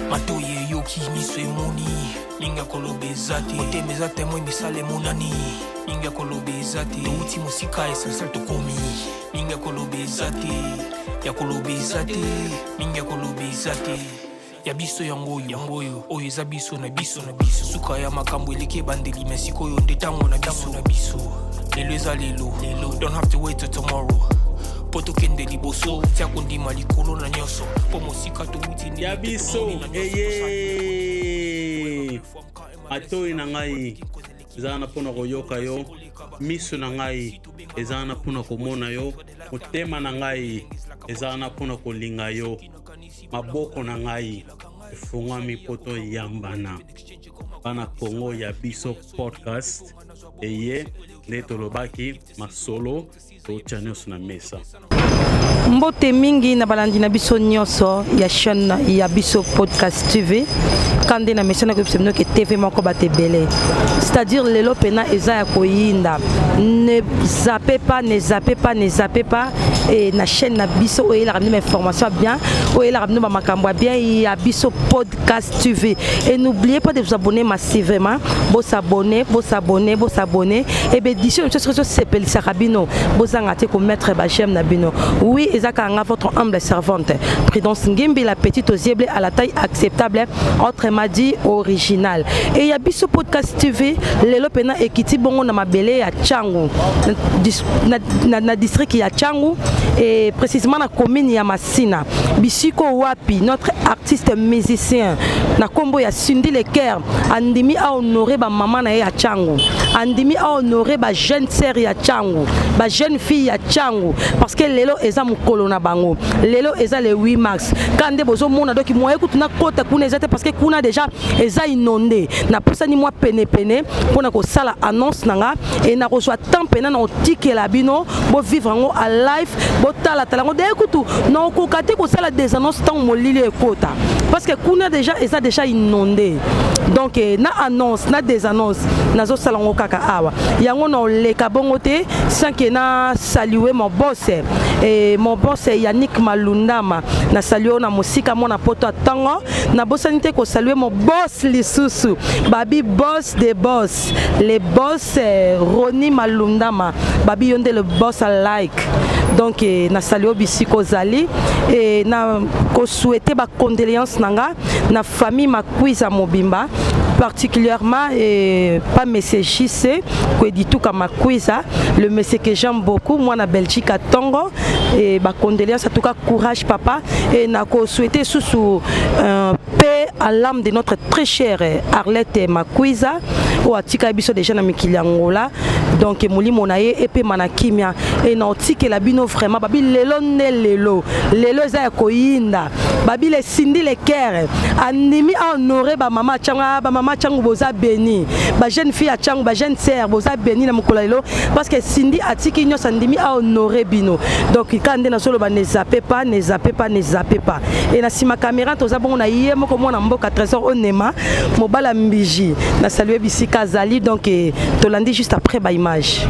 Matoye yoki miso emoni Minga kolobe zate Oteme zate mwe misale monani Minga kolobe zate Touti musika esansal tokomi Minga kolobe zate Ya kolobe zate Minga kolobe zate Ya biso yangoyo Oyo eza biso na biso Suka ya makambo eleke bandeli Mesikoyo ndetango na biso Lelo eza lelo Don't have to wait till tomorrow Poto kende liboso Tia kondima likolo na nyoso Pomo sika to witi Ya biso Atoi na ngai Ezana pona koyoka yo Miso na ngai Ezana pona komona yo Motema na ngai Ezana pona kolinga yo Maboko na ngai Efungami poto yambana Bana Kongo ya biso podcast Eye Leto lobaki Masolo Tochanyos na mesa Mbote mingi na balandi na biso nyoso ya chaîne ya biso podcast TV kande na mesa na ko biso ke TV moko batebele c'est-à-dire lelo pena eza ya koyinda ne zappez pas et na chaîne na biso oye la ramener information bien oye la ramener makambo bien ya biso podcast TV et n'oubliez pas de vous abonner massivement bo s'abonner et ben d'ici une chose s'appelle Sarabino bo zangate ko mettre ba j'aime na bino oui ezaka votre humble servante Prudence Ngimbi la petite aux yeux à la taille acceptable autrement dit original et ya biso podcast TV lelo pena ekiti bongo na mabele ya Changu na district ya Changu et précisément na commune ya Masina Bisiko Wapi notre artiste musicien na kombo ya Cindy Leker andimi a honorer ba maman na ya Changu andimi a honorer ba jeune sœur ya Changu ba jeune fille ya Changu parce que lelo eza mukolo na bango lelo eza le 8 mars kande bozo mona doki moye kutuna kota kuna ezate parce que kuna déjà eza inondé na posani moi pene pona ko sala annonce nanga et na reçoit tant pena na otikela bino bo vivre ngo à live bo tala ngo de kutu na ko kate ko sala des annonces tant molili ekota parce que kuna déjà eza déjà inondé donc na annonce na des annonces nazo sala ngo kaka awa yango na leka bongo te sans que na saluer mon boss et mon boss Yannick Malundama na saluer na musika mona poto tango na bosanité ko saluer mon boss lisusu babi boss des boss les boss Roni Malundama babi yonde le boss à like donc na saluer bisiko zali et na ko souhaiter ba condoléances nanga na famille Makwiza Mobimba particulièrement et pas monsieur JC que dit tout comme Makwiza le monsieur que j'aime beaucoup moi na Belgique à Tongo et ba condoléances en tout cas courage papa et na ko souhaiter sous paix à l'âme de notre très chère Arlette Makwiza ou atika biso déjà na mikili Angola donc moli monaye et pe manakimia et na otike la bino vraiment babi lelo za ya koyinda babi le Cindy Leker animi honorer ba mama changu boza béni ba jeune fille a changu ba jeune sœur boza béni na mukolo lelo parce que Cindy atiki nyo sandimi a honorer bino donc kande na solo ba ne zappez pas et na sima caméra toza bongo na yé moko mona mboka trésor onema mobala mbiji na saluer bisika zali donc tolandi juste après ba image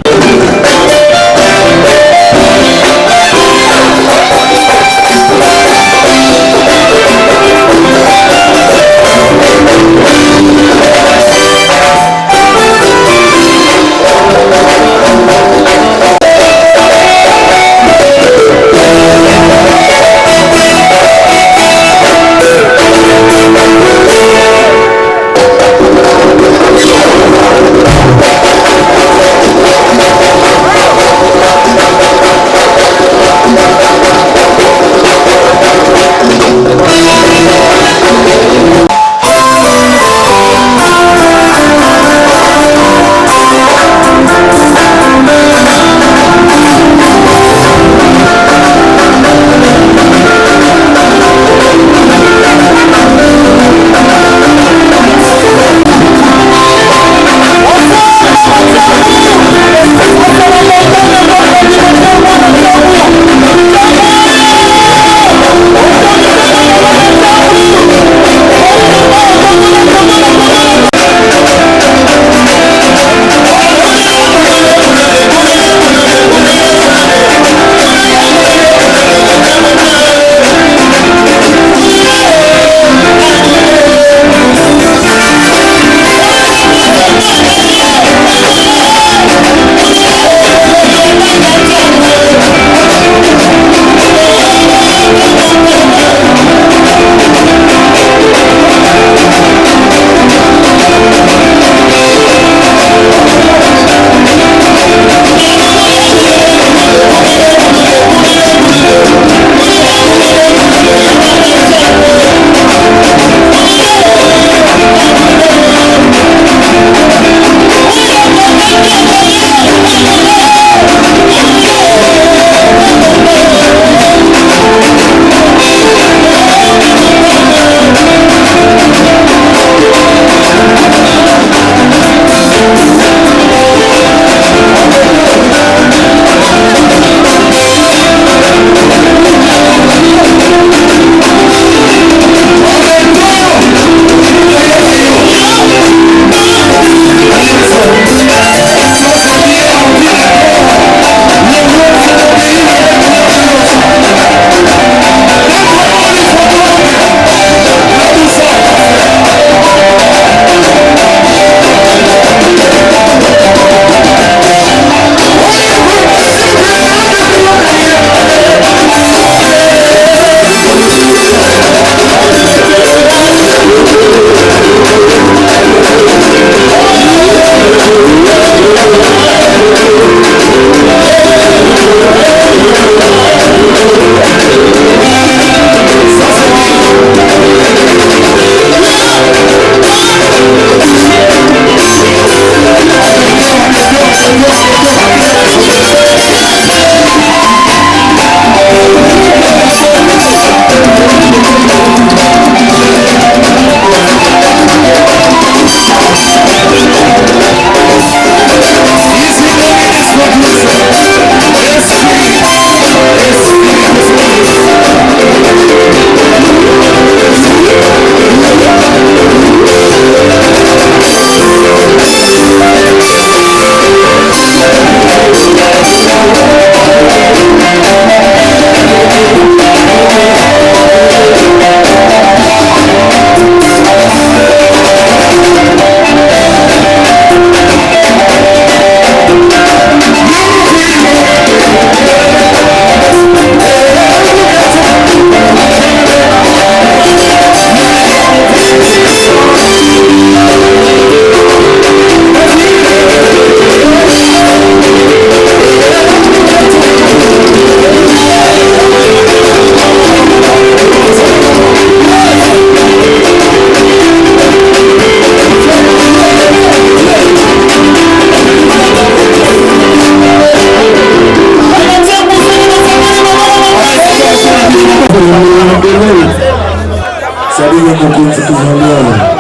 Salut mon copain, c'est toujours bien.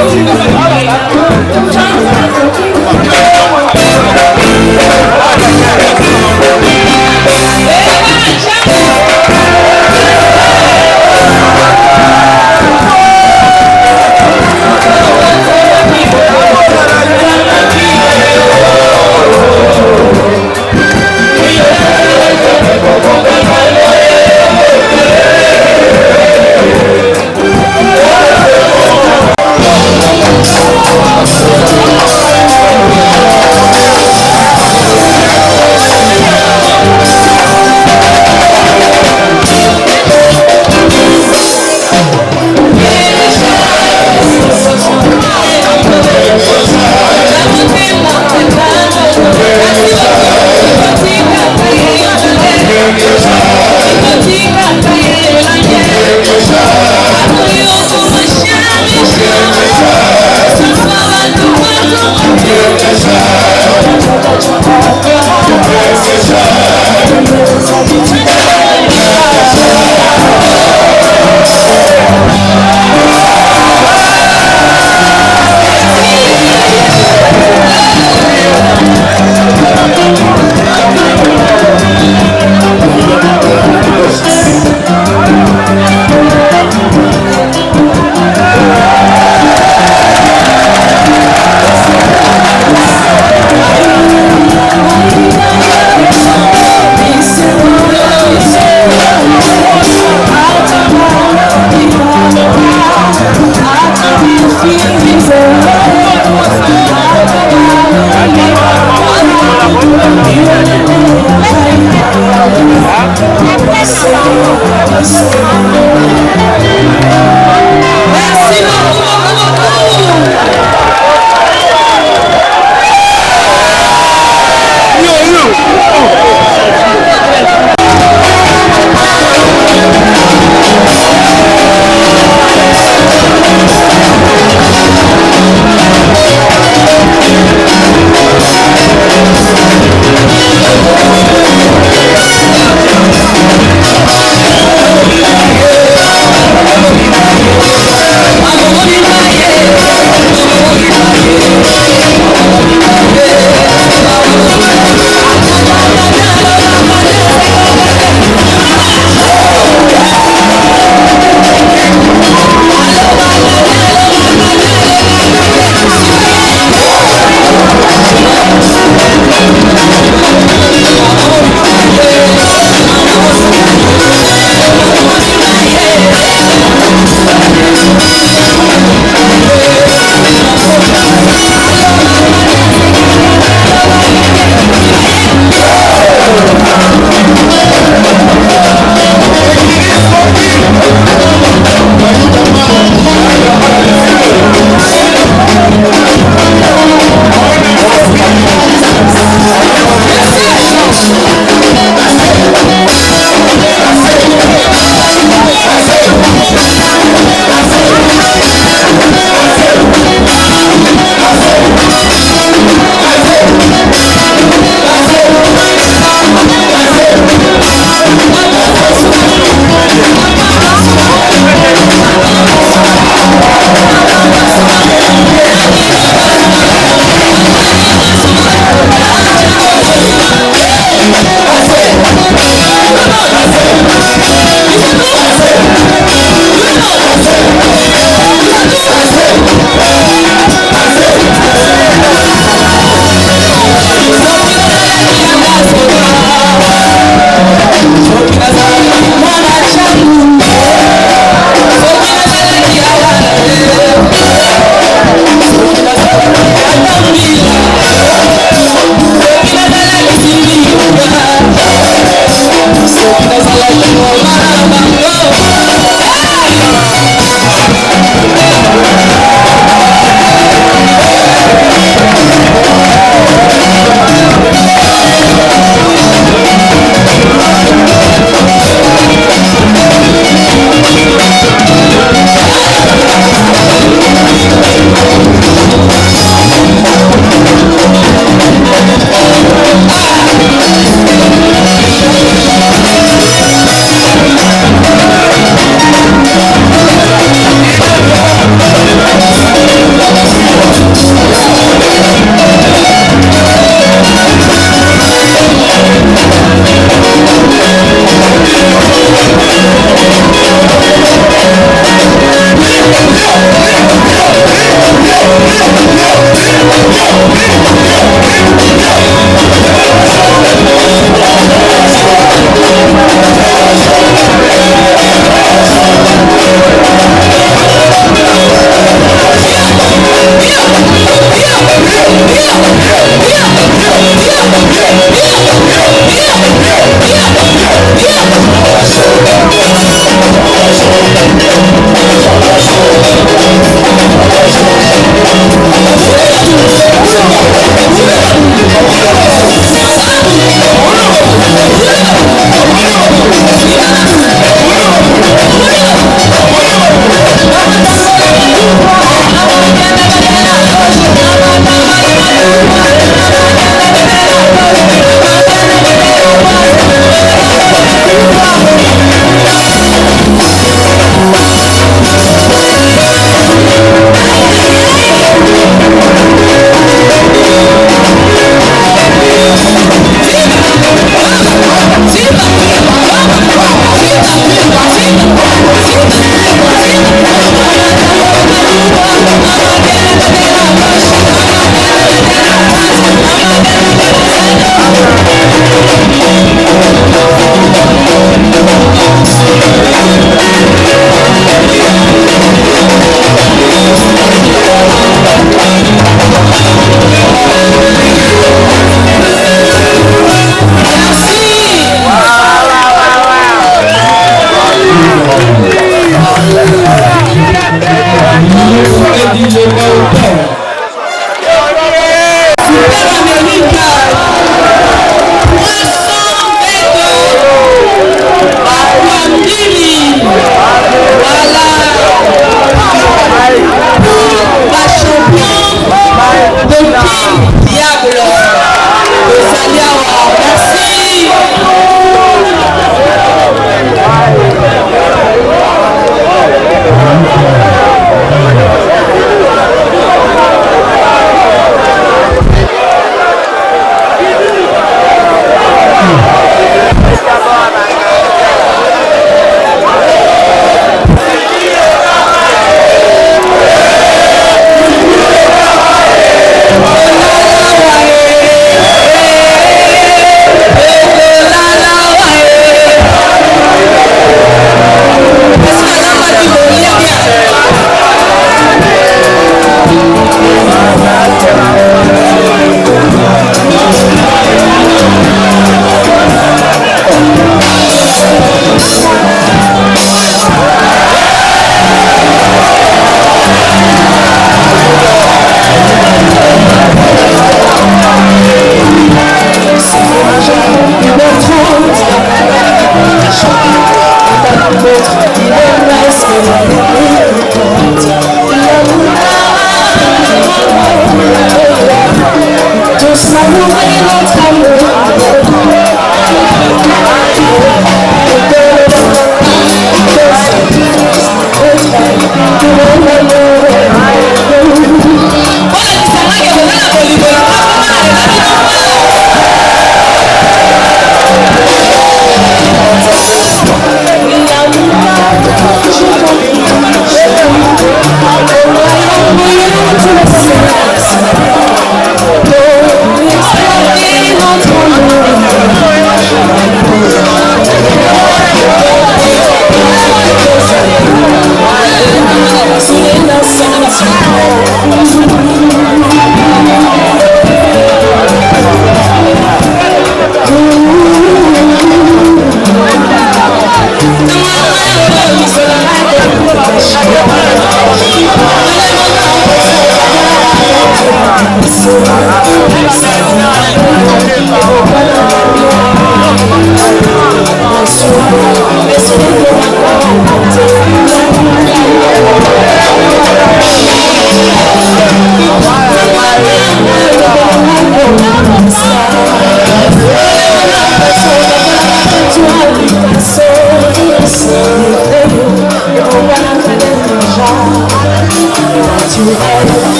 Oh,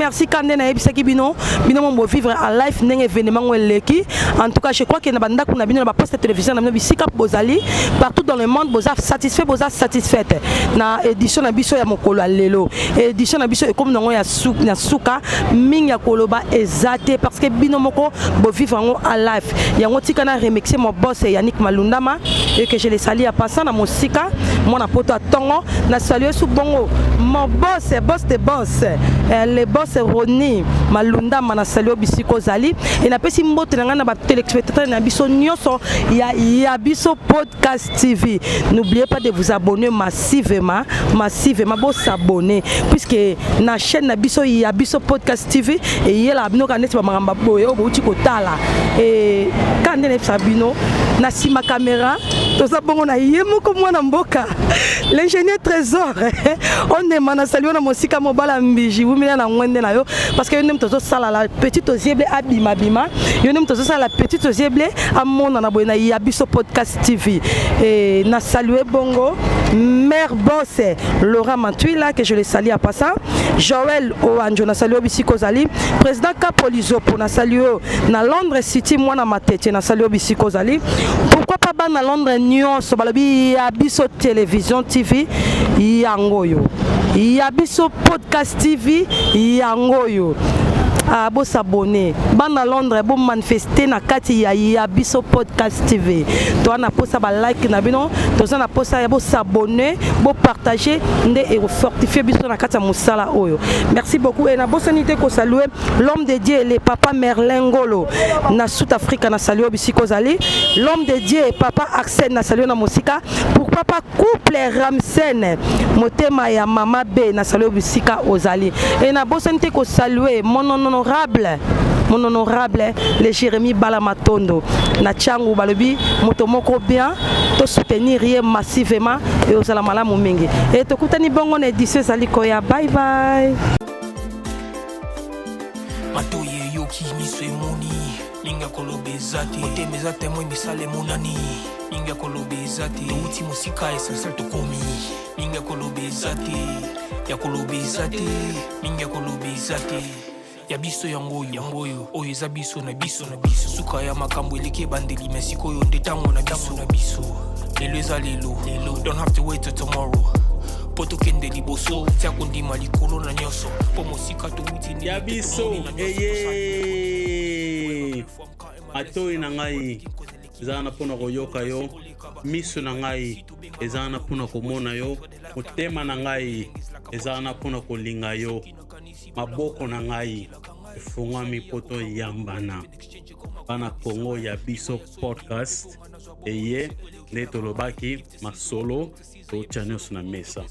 merci Kandé na ebisaki bino mo vivre en live neng événement weleki. En tout cas, je crois que na banda kuna bino na poste télévision na bino bisika bozali partout dans le monde boza satisfait boza satisfaite na édition na biso ya mokolo lelo édition na biso comme nango ya suka mingi ya koloba ezate parce que bino moko bo vivre en live yango tika na remixer mon boss Yannick Malundama et que je les salue à passant na mosika mon poto tongo na saluer sous bongo mon boss de boss boss Roni Malunda mana salio bisiko zali et na pesi mbote na ngana ba téléspectateurs na biso nyonso ya biso podcast TV. N'oubliez pas de vous abonner massivement bo s'abonner puisque na chaîne na biso ya biso podcast TV et yela bino kaneti ba mangamba boye o bouti kotala et quand ne sabino na sima caméra toza bongo na yemo ko mwana mboka l'ingénieur Trésor on est mana salio na mosika mobala mbiji wumina na ngwende na yo parce que yonem tozo sala la petite ozible abima bima yonem tozo sala la petite ozible amona na boye na ya biso podcast TV et na saluer bongo mère boss Laura Mantuila que je le salue à passant Joël Oanjo na saluer bisiko zali président Capolizo pour na saluer na Londres City mwana matete na saluer bisiko zali pourquoi pas ba na Londres nyonso balobi ya biso télévision TV yangoyo ya biso podcast TV yangoyo bo s'abonner bana Londres bo manifester na kati ya biso podcast TV to na posa ba like na bino to na posa ya bo s'abonner bo partager nde et fortifier biso na kati ya musala oyo. Merci beaucoup et na bo sanité ko saluer l'homme de Dieu le papa Merlin Ngolo na South Africa na saluer bisiko zali l'homme de Dieu papa Axel na saluer na musika pour papa couple Ramsen motema ya mama B na saluer bisika ozali et na bo sanité ko saluer mon honorable le Jérémy Balamatondo na Tchangu balobi motomoko bien to soutenir massivement et aux alamala mingi et to kutani bongo na édition zaliko ya bye bye matoye yoki miso emoni linga kolobe zati oteme zate moi misale munani linga kolobe zati uti musika esasa tokomi linga kolobe zati ya kolobe zati linga kolobe zati ya biso yangoyo oyo eza biso na biso suka ya makambo eleki bandeli mesiko yo nde tango na biso lelo eza lelo don't have to wait till tomorrow po tokende liboso tia kondima likolo na nyonso po mosika touti ya biso eye atoi na ngai eza na pona koyoka yo miso na ngai eza na pona komona yo motema na ngai eza na pona kolinga yo maboko na ngai efungwami poto yambana bana Congo ya biso podcast eye nde tolobaki masolo to channels na mesa